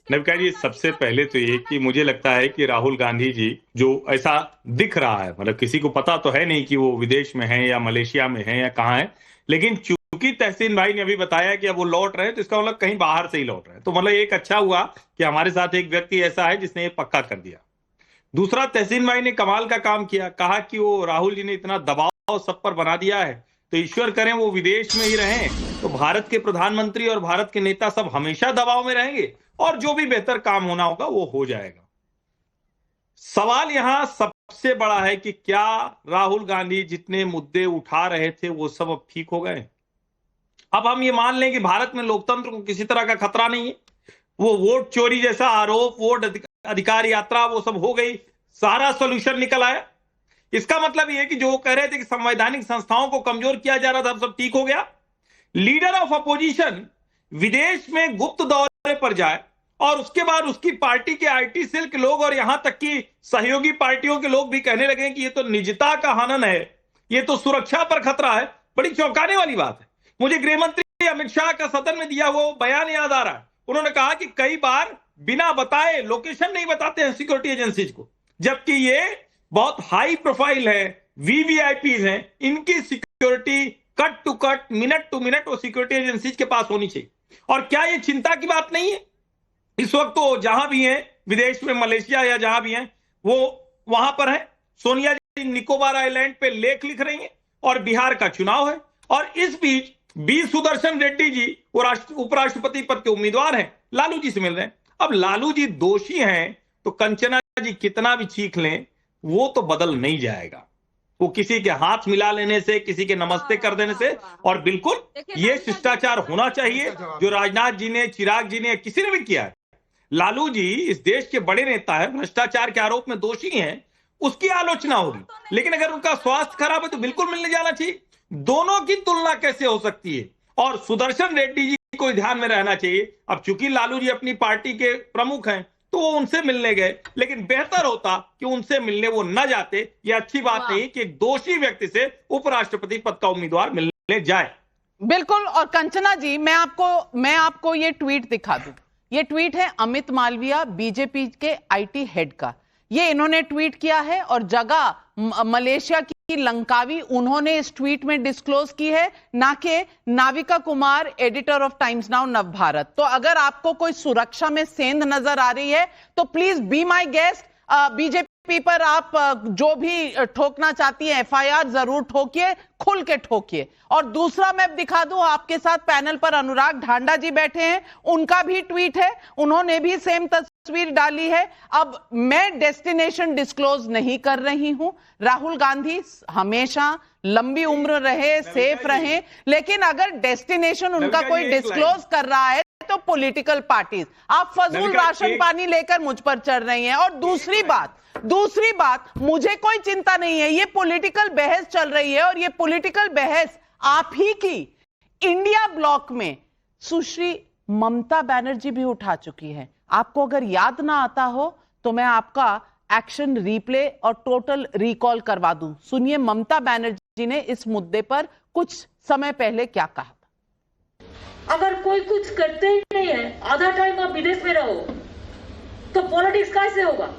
नविका जी, सबसे पहले तो ये कि मुझे लगता है कि राहुल गांधी जी जो ऐसा दिख रहा है, मतलब किसी को पता तो है नहीं कि वो विदेश में है या मलेशिया में है या कहाँ है, लेकिन चूंकि तहसीन भाई ने अभी बताया कि अब वो लौट रहे हैं, तो इसका मतलब कहीं बाहर से ही लौट रहे हैं। तो मतलब एक अच्छा हुआ कि हमारे साथ एक व्यक्ति ऐसा है जिसने ये पक्का कर दिया। दूसरा, तहसीन भाई ने कमाल का काम किया, कहा कि वो राहुल जी ने इतना दबाव सब पर बना दिया है, तो ईश्वर करें वो विदेश में ही रहें, तो भारत के प्रधानमंत्री और भारत के नेता सब हमेशा दबाव में रहेंगे और जो भी बेहतर काम होना होगा वो हो जाएगा। सवाल यहां सबसे बड़ा है कि क्या राहुल गांधी जितने मुद्दे उठा रहे थे वो सब अब ठीक हो गए? अब हम ये मान लें कि भारत में लोकतंत्र को किसी तरह का खतरा नहीं है, वो वोट चोरी जैसा आरोप, वोट अधिकार यात्रा, वो सब हो गई, सारा सोल्यूशन निकल आया। इसका मतलब यह है कि जो कह रहे थे कि संवैधानिक संस्थाओं को कमजोर किया जा रहा था, सब ठीक हो गया। लीडर ऑफ अपोजिशन विदेश में गुप्त दौरे पर जाए और उसके बाद उसकी पार्टी के आईटी सेल के लोग और यहां तक कि सहयोगी पार्टियों के लोग भी कहने लगे कि ये तो निजता का हनन है, ये तो सुरक्षा पर खतरा है। बड़ी चौंकाने वाली बात है। मुझे गृह मंत्री अमित शाह का सदन में दिया हुआ बयान याद आ रहा है। उन्होंने कहा कि कई बार बिना बताए लोकेशन नहीं बताते हैं सिक्योरिटी एजेंसीज को, जबकि ये बहुत हाई प्रोफाइल है, वीवीआईपीज हैं, इनकी security cut to cut, minute to minute वो सिक्योरिटी एजेंसीज के पास होनी चाहिए। और क्या ये चिंता की बात नहीं है? इस वक्त तो जहां भी हैं, विदेश में, मलेशिया या जहां भी हैं, वो वहां पर है। सोनिया जी निकोबार आइलैंड पे लेख लिख रही हैं और बिहार का चुनाव है, और इस बीच बी सुदर्शन रेड्डी जी वो उपराष्ट्रपति पद के उम्मीदवार हैं, लालू जी से मिल रहे हैं। अब लालू जी दोषी हैं तो कंचना जी कितना भी चीख लें वो तो बदल नहीं जाएगा। वो किसी के हाथ मिला लेने से, किसी के नमस्ते कर देने से, और बिल्कुल ये शिष्टाचार होना चाहिए जो राजनाथ जी ने, चिराग जी ने, किसी ने भी किया है। लालू जी इस देश के बड़े नेता है, भ्रष्टाचार के आरोप में दोषी हैं, उसकी आलोचना होगी, लेकिन अगर उनका स्वास्थ्य खराब है तो बिल्कुल मिलने जाना चाहिए। दोनों की तुलना कैसे हो सकती है? और सुदर्शन रेड्डी जी को ध्यान में रहना चाहिए। अब चूंकि लालू जी अपनी पार्टी के प्रमुख हैं तो वो उनसे मिलने गए, लेकिन बेहतर होता कि उनसे मिलने वो न जाते। ये अच्छी बात नहीं कि एक दोषी व्यक्ति से उपराष्ट्रपति पद का उम्मीदवार मिलने जाए। बिल्कुल। और कंचना जी, मैं आपको ये ट्वीट दिखा दूं। ये ट्वीट है अमित मालविया, बीजेपी के आईटी हेड का। ये इन्होंने ट्वीट किया है और जगह मलेशिया की लंकावी उन्होंने इस ट्वीट में डिस्क्लोज की है, ना कि Navika Kumar, editor of times now Navbharat. तो अगर आपको कोई सुरक्षा में सेंध नजर आ रही है तो please be my guest. BJP पर आप जो भी ठोकना चाहती हैं एफआईआर जरूर ठोकिए, खुल के ठोकिए। और दूसरा मैं दिखा दूं, आपके साथ पैनल पर अनुराग ढांडा जी बैठे हैं, उनका भी ट्वीट है, उन्होंने भी सेम तस्वीर डाली है। अब मैं डेस्टिनेशन डिस्क्लोज नहीं कर रही हूं। राहुल गांधी हमेशा लंबी उम्र रहे, सेफ रहे, लेकिन अगर डेस्टिनेशन उनका कोई डिस्क्लोज कर रहा है तो पॉलिटिकल पार्टीज, आप फजूल राशन पानी लेकर मुझ पर चढ़ रही हैं। और दूसरी बात, मुझे कोई चिंता नहीं है, ये पॉलिटिकल बहस चल रही है और ये पॉलिटिकल बहस आप ही की इंडिया ब्लॉक में सुश्री ममता बनर्जी भी उठा चुकी है। आपको अगर याद ना आता हो तो मैं आपका एक्शन रिप्ले और टोटल रिकॉल करवा दूं। सुनिए ममता बनर्जी ने इस मुद्दे पर कुछ समय पहले क्या कहा। अगर कोई कुछ करते ही नहीं है, आधा टाइम आप विदेश में रहो, तो पॉलिटिक्स कैसे होगा?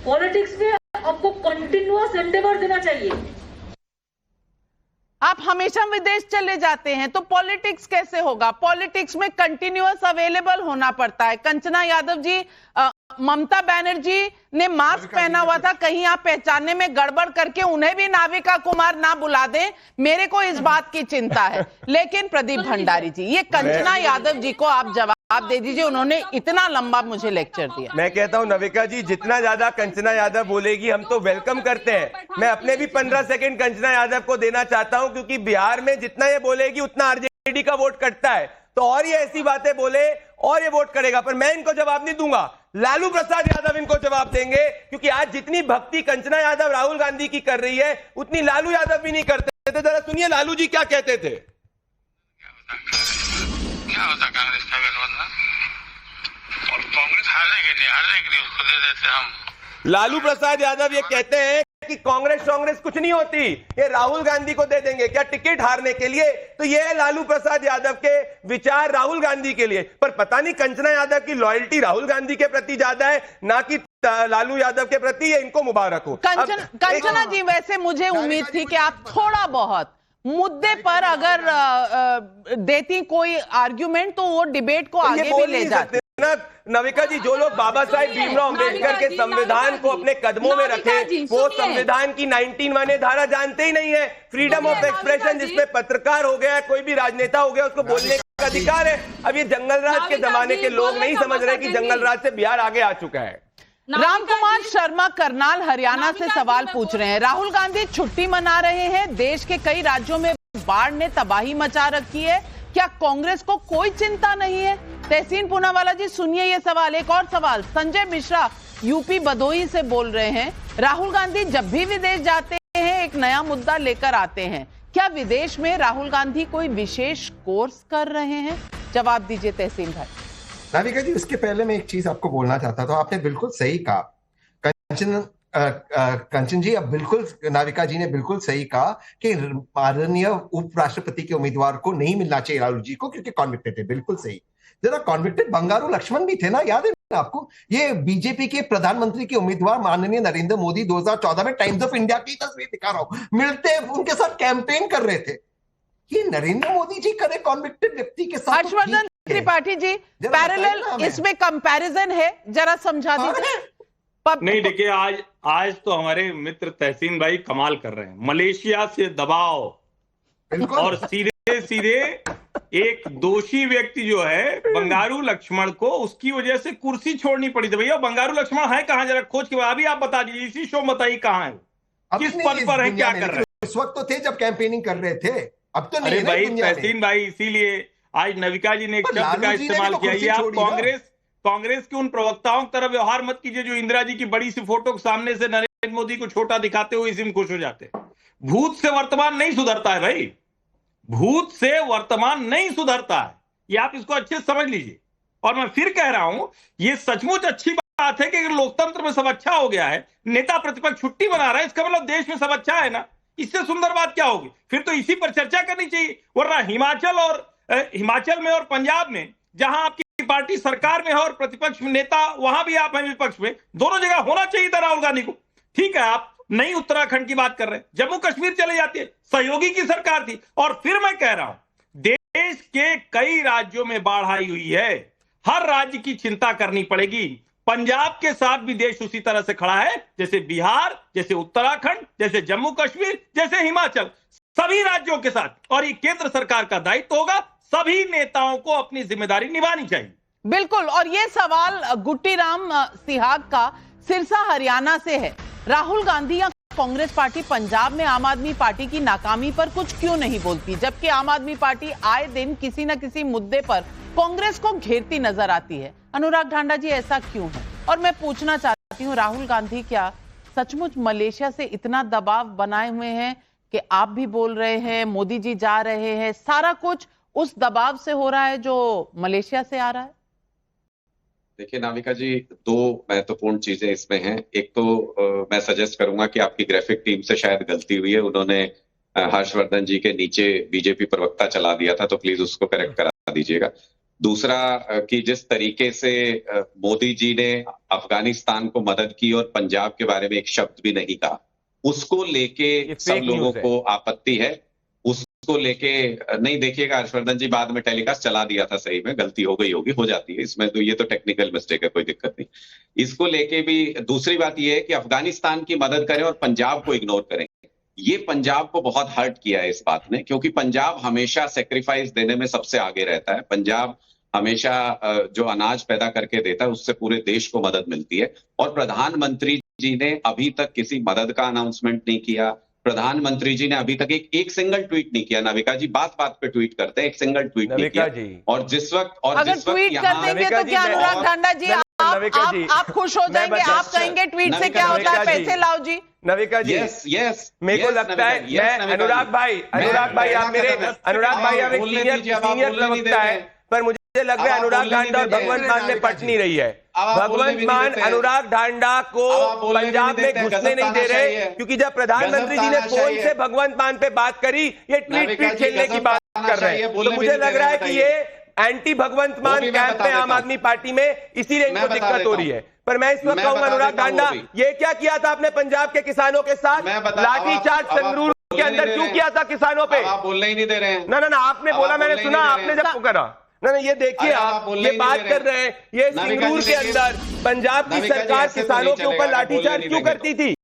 पॉलिटिक्स में आपको कंटिन्यूअस एंडेवर देना चाहिए। आप हमेशा विदेश चले जाते हैं तो पॉलिटिक्स कैसे होगा? पॉलिटिक्स में कंटिन्यूअस अवेलेबल होना पड़ता है। कंचना यादव जी, ममता बनर्जी ने मास्क पहना हुआ था, कहीं आप पहचानने में गड़बड़ करके उन्हें भी नाविका कुमार ना बुला दें, मेरे को इस बात की चिंता है। लेकिन प्रदीप भंडारी जी, ये कंचना यादव जी को आप जवाब दे दीजिए, उन्होंने इतना लंबा मुझे लेक्चर दिया। मैं कहता हूं नविका जी, जितना ज्यादा कंचना यादव बोलेगी हम तो वेलकम करते हैं। मैं अपने भी 15 सेकंड कंचना यादव को देना चाहता हूं, क्योंकि बिहार में जितना ये बोलेगी उतना आरजेडी का वोट कटता है, तो और ये ऐसी बातें बोले और ये वोट करेगा। पर मैं इनको जवाब नहीं दूंगा, लालू प्रसाद यादव इनको जवाब देंगे, क्योंकि आज जितनी भक्ति कंचना यादव राहुल गांधी की कर रही है उतनी लालू यादव भी नहीं करते थे। जरा सुनिए लालू जी क्या कहते थे। क्या होता कांग्रेस का विरोध और कांग्रेस हारने के लिए उसको दे देते हम। लालू प्रसाद यादव ये कहते हैं कि कांग्रेस कुछ नहीं होती, ये राहुल गांधी को दे देंगे क्या टिकट हारने के लिए। तो ये है लालू प्रसाद यादव के विचार राहुल गांधी के लिए। पर पता नहीं कंचना यादव की लॉयल्टी राहुल गांधी के प्रति ज्यादा है ना कि लालू यादव के प्रति। ये इनको मुबारक हो। कंचना जी, वैसे मुझे उम्मीद थी कि आप थोड़ा बहुत मुद्दे पर अगर देती कोई आर्ग्यूमेंट तो वो डिबेट को आगे भी ले जाते। नविका जी, जो लोग बाबा साहेब भीमराव अंबेडकर के संविधान को अपने कदमों में रखे, वो संविधान की 19 धारा जानते ही नहीं है। फ्रीडम ऑफ एक्सप्रेशन, जिसमें पत्रकार हो गया, कोई भी राजनेता हो गया, उसको बोलने का अधिकार है। अब ये जंगलराज के जमाने के लोग नहीं समझ रहे कि जंगलराज से बिहार आगे आ चुका है। रामकुमार शर्मा करनाल हरियाणा से सवाल पूछ रहे हैं। राहुल गांधी छुट्टी मना रहे हैं, देश के कई राज्यों में बाढ़ ने तबाही मचा रखी है, क्या कांग्रेस को कोई चिंता नहीं है? तहसीन पूनावाला जी, सुनिए ये सवाल। एक और सवाल, संजय मिश्रा यूपी भदोही से बोल रहे हैं, राहुल गांधी जब भी विदेश जाते हैं एक नया मुद्दा लेकर आते हैं, क्या विदेश में राहुल गांधी कोई विशेष कोर्स कर रहे हैं? जवाब दीजिए तहसीन भाई। नाविका जी, उसके पहले मैं एक चीज आपको बोलना चाहता था। आपने बिल्कुल सही कहा कंचन जी, अब बिल्कुल नाविका जी ने बिल्कुल सही कहा कि माननीय उपराष्ट्रपति के उम्मीदवार को नहीं मिलना चाहिए राहुल जी को, क्योंकि कॉन्विक्टेड है। बिल्कुल सही। जरा कॉन्विक्टेड बंगारू लक्ष्मण भी थे ना, याद है ना आपको? ये बीजेपी के प्रधानमंत्री के उम्मीदवार माननीय नरेंद्र मोदी 2014 में टाइम्स ऑफ इंडिया की तस्वीर दिखा रहा हूं, मिलते उनके साथ कैंपेन कर रहे थे। ये नरेंद्र मोदी जी करे कॉन्विक्टेड व्यक्ति के साथ। हर्षवर्धन त्रिपाठी जी, पैरेलल इसमें कंपैरिजन है, जरा समझा दीजिए। नहीं, देखिए आज तो हमारे मित्र तहसीन भाई कमाल कर रहे हैं। मलेशिया से दबाव और सीधे एक दोषी व्यक्ति जो है बंगारू लक्ष्मण को, उसकी वजह से कुर्सी छोड़नी पड़ी थी। भैया बंगारू लक्ष्मण है कहां? जरा खोज के अभी आप बता दीजिए, इसी शो बताइए कहां है, किस पद पर है, क्या कर रहे हैं? उस वक्त तो थे जब कैंपेनिंग कर रहे थे, अब तो नहीं। अरे भाई तहसीन भाई, इसीलिए आज नविका जी ने एक शब्द का इस्तेमाल किया। ये आप कांग्रेस के उन प्रवक्ताओं की तरह व्यवहार मत कीजिए जो इंदिरा जी की बड़ी सी फोटो के सामने से नरेंद्र मोदी को छोटा दिखाते हुए इसी में खुश हो जाते। भूत से वर्तमान नहीं सुधरता है भाई, भूत से वर्तमान नहीं सुधरता है, ये आप इसको अच्छे से समझ लीजिए। और मैं फिर कह रहा हूं, ये सचमुच अच्छी बात है कि अगर लोकतंत्र में सब अच्छा हो गया है, नेता प्रतिपक्ष छुट्टी मना रहा है, इसका मतलब देश में सब अच्छा है ना। इससे सुंदर बात क्या होगी? फिर तो इसी पर चर्चा करनी चाहिए। वरना हिमाचल में और पंजाब में, जहां आपकी पार्टी सरकार में है और प्रतिपक्ष में नेता वहां भी आप हैं विपक्ष में, दोनों जगह होना चाहिए था राहुल गांधी को। ठीक है, आप नई उत्तराखंड की बात कर रहे हैं, जम्मू कश्मीर चले जाते हैं, सहयोगी की सरकार थी। और फिर मैं कह रहा हूं, देश के कई राज्यों में बाढ़ आई हुई है, हर राज्य की चिंता करनी पड़ेगी। पंजाब के साथ भी देश उसी तरह से खड़ा है जैसे बिहार, जैसे उत्तराखंड, जैसे जम्मू कश्मीर, जैसे हिमाचल, सभी राज्यों के साथ। और ये केंद्र सरकार का दायित्व होगा, सभी नेताओं को अपनी जिम्मेदारी निभानी चाहिए। बिल्कुल, और ये सवाल गुट्टीराम सिहाग का सिरसा हरियाणा से है। राहुल गांधी या कांग्रेस पार्टी पंजाब में आम आदमी पार्टी की नाकामी पर कुछ क्यों नहीं बोलती, जबकि आम आदमी पार्टी आए दिन किसी न किसी मुद्दे पर कांग्रेस को घेरती नजर आती है। अनुराग ढांडा जी, ऐसा क्यों है? और मैं पूछना चाहती हूँ, राहुल गांधी क्या सचमुच मलेशिया से इतना दबाव बनाए हुए हैं कि आप भी बोल रहे हैं, मोदी जी जा रहे हैं, सारा कुछ उस दबाव से हो रहा है जो मलेशिया से आ रहा है? देखिए नाविका जी, दो महत्वपूर्ण चीजें इसमें हैं। एक तो मैं सजेस्ट करूंगा कि आपकी ग्राफिक टीम से शायद गलती हुई है, उन्होंने हर्षवर्धन जी के नीचे बीजेपी प्रवक्ता चला दिया था, तो प्लीज उसको करेक्ट करा दीजिएगा। दूसरा कि जिस तरीके से मोदी जी ने अफगानिस्तान को मदद की और पंजाब के बारे में एक शब्द भी नहीं कहा, उसको लेके सब लोगों को आपत्ति है। उसको लेके नहीं, देखिएगा हर्षवर्धन जी बाद में टेलीकास्ट चला दिया था, सही में गलती हो गई होगी, हो जाती है इसमें, तो ये तो टेक्निकल मिस्टेक है, कोई दिक्कत नहीं। इसको लेके भी दूसरी बात ये है कि अफगानिस्तान की मदद करें और पंजाब को इग्नोर करें, ये पंजाब को बहुत हर्ट किया है इस बात ने, क्योंकि पंजाब हमेशा सेक्रीफाइस देने में सबसे आगे रहता है। पंजाब हमेशा जो अनाज पैदा करके देता है उससे पूरे देश को मदद मिलती है। और प्रधानमंत्री जी ने अभी तक किसी मदद का अनाउंसमेंट नहीं किया। प्रधानमंत्री जी ने अभी तक एक सिंगल ट्वीट नहीं किया। नाविका जी बात बात पे ट्वीट करते हैं, एक सिंगल ट्वीट नहीं किया। और जिस वक्त अगर ट्वीट कर देंगे तो क्या अनुराग ढांडा जी आप खुश हो जाएंगे? आप कहेंगे ट्वीट से क्या होता है, पैसे लाओ जी। नविका जी, यस, मेरे को लगता है मैं अनुराग भाई आप मेरे आप एक सीनियर प्रवक्ता है, पर मुझे लग रहा है अनुराग ढांडा और भगवंत मान में पट नहीं रही है। भगवंत मान अनुराग ढांडा को पंजाब में घुसने नहीं दे रहे, क्योंकि जब प्रधानमंत्री जी ने फोन से भगवंत मान पे बात करी, ये ट्वीट खेलने की बात कर रहे हैं। तो मुझे लग रहा है कि ये एंटी भगवंत मान कैंप में आम आदमी पार्टी में, इसीलिए इनको दिक्कत हो रही है। पर मैं इस वक्त कहूंगा, अनुराग ढांडा, ये क्या किया था आपने पंजाब के किसानों के साथ? लाठीचार्ज संगरूर के अंदर क्यों किया था किसानों पे? आप बोलने ही नहीं दे रहे हैं। ना आपने बोला, मैंने सुना, आपने जब करा ना, ये देखिए आप ये बात कर रहे हैं, ये संगरूर के अंदर पंजाब की सरकार किसानों के ऊपर लाठीचार्ज क्यों करती थी?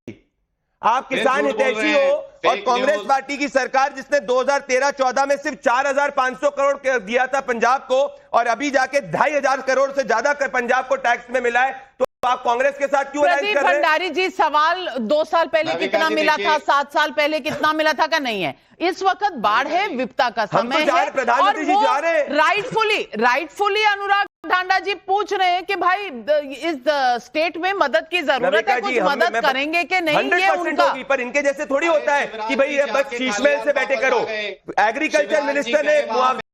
आप किसान हितैषी हो, और कांग्रेस पार्टी की सरकार जिसने 2013-14 में सिर्फ 4,500 करोड़ दिया था पंजाब को, और अभी जाके 2,500 करोड़ से ज्यादा पंजाब को टैक्स में मिला है, तो आप कांग्रेस के साथ क्यों अलायंस कर रहे हैं? भंडारी जी, सवाल 2 साल पहले कितना मिला था, 7 साल पहले कितना मिला था का नहीं है। इस वक्त बाढ़ है, विपदा का समय है, प्रधानमंत्री जी जा रहे हैं। राइटफुली अनुराग ढांडा जी पूछ रहे हैं कि भाई इस स्टेट में मदद की जरूरत है, कुछ मदद करेंगे कि नहीं, ये उनका। पर इनके जैसे थोड़ी होता है कि भाई ये बस शीशमहल से बैठे करो। एग्रीकल्चर मिनिस्टर ने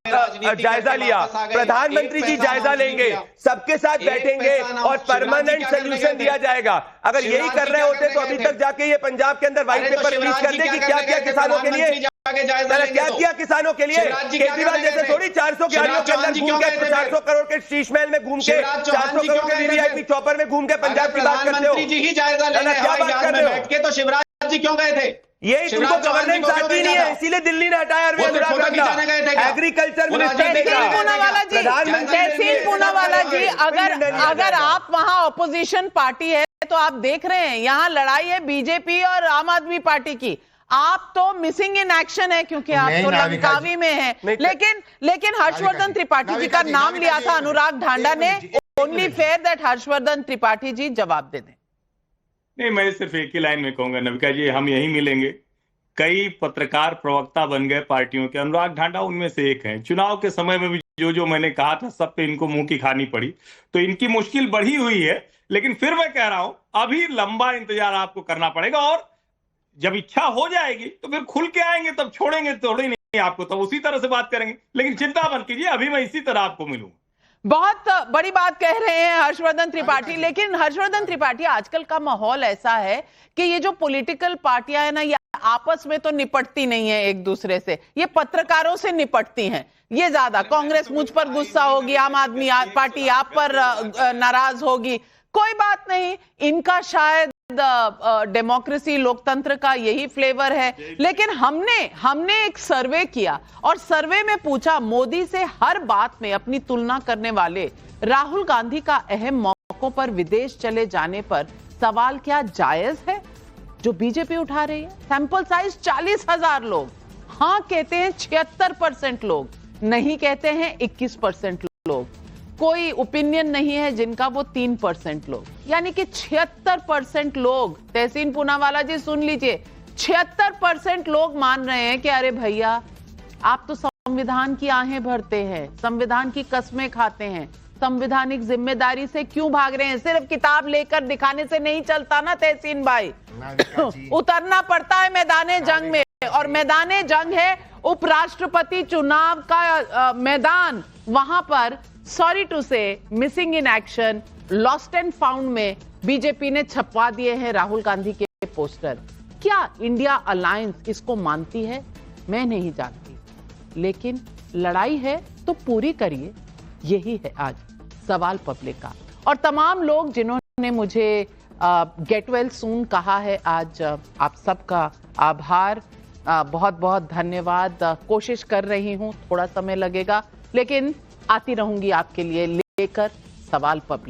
जायजा लिया, प्रधानमंत्री जी जायजा लेंगे, सबके साथ बैठेंगे और परमानेंट सोल्यूशन दिया जाएगा। अगर यही कर रहे होते तो अभी तक जाके ये पंजाब के अंदर व्हाइट पेपर रिलीज कर दे कि क्या किया किसानों के लिए, क्या किया किसानों के लिए। केजरीवाल जैसे थोड़ी 400 गाड़ियों के अंदर घूम के, 400 करोड़ के शीशमहल में घूम के, 400 करोड़ के वीवीआईपी चॉपर में घूम के पंजाब की बात करते हो। क्या बात कर रहे हो? तो शिवराज जी क्यों गए थे? यही तुमको गवर्नेंस आती नहीं है, इसीलिए दिल्ली ने हटाया अरविंद एग्रीकल्चर मिनिस्टर। तहसील पूनावाला जी, अगर आप वहां ऑपोजिशन पार्टी है तो आप देख रहे हैं यहाँ लड़ाई है बीजेपी और आम आदमी पार्टी की। आप तो मिसिंग इन एक्शन है, क्योंकि आप तो लंकावी में हैं। लेकिन हर्षवर्धन त्रिपाठी जी का नाम लिया था अनुराग ढांडा ने। Only fair that Harshvardhan Tripathi ji जवाब दे दें। नहीं, मैं सिर्फ एक ही लाइन में कहूंगा नविका जी, हम यही मिलेंगे। कई पत्रकार प्रवक्ता बन गए पार्टियों के, अनुराग ढांडा उनमें से एक हैं। चुनाव के समय में भी जो मैंने कहा था, सब पे इनको मुंह की खानी पड़ी, तो इनकी मुश्किल बढ़ी हुई है। लेकिन फिर मैं कह रहा हूं, अभी लंबा इंतजार आपको करना पड़ेगा, और जब इच्छा हो जाएगी तो फिर खुल के आएंगे, तब छोड़ेंगे थोड़ी नहीं आपको, तब उसी तरह से बात करेंगे। लेकिन चिंता मत कीजिए, अभी मैं इसी तरह आपको मिलूंगा। बहुत बड़ी बात कह रहे हैं हर्षवर्धन त्रिपाठी। लेकिन हर्षवर्धन त्रिपाठी, आजकल का माहौल ऐसा है कि ये जो पॉलिटिकल पार्टियां है ना, ये आपस में तो निपटती नहीं है एक दूसरे से, ये पत्रकारों से निपटती हैं। ये ज्यादा, कांग्रेस मुझ पर गुस्सा होगी, आम आदमी पार्टी आप पर नाराज होगी, कोई बात नहीं, इनका शायद डेमोक्रेसी लोकतंत्र का यही फ्लेवर है। लेकिन हमने एक सर्वे किया और सर्वे में पूछा, मोदी से हर बात में अपनी तुलना करने वाले राहुल गांधी का अहम मौकों पर विदेश चले जाने पर सवाल क्या जायज है जो बीजेपी उठा रही है? सैंपल साइज 40,000 लोग, हाँ कहते हैं 76% लोग, नहीं कहते हैं 21% लोग। कोई ओपिनियन नहीं है जिनका वो 3% लोग, यानी कि 76% लोग, तहसीन पूनावाला जी सुन लीजिए, 76% लोग मान रहे हैं कि अरे भैया आप तो संविधान की आहें भरते हैं, संविधान की कस्में खाते हैं, संवैधानिक जिम्मेदारी से क्यों भाग रहे हैं? सिर्फ किताब लेकर दिखाने से नहीं चलता ना तहसीन भाई, उतरना पड़ता है मैदाने जंग में, और मैदाने जंग है उपराष्ट्रपति चुनाव का मैदान। वहां पर सॉरी टू से missing in action, lost and found में बीजेपी ने छपवा दिए हैं राहुल गांधी के पोस्टर। क्या इंडिया अलायंस इसको मानती है? मैं नहीं जानती, लेकिन लड़ाई है तो पूरी करिए, यही है आज सवाल पब्लिक का। और तमाम लोग जिन्होंने मुझे गेट वेल सून कहा है, आज आप सबका आभार, बहुत बहुत धन्यवाद। कोशिश कर रही हूं, थोड़ा समय लगेगा, लेकिन आती रहूंगी आपके लिए लेकर सवाल पब्लिक।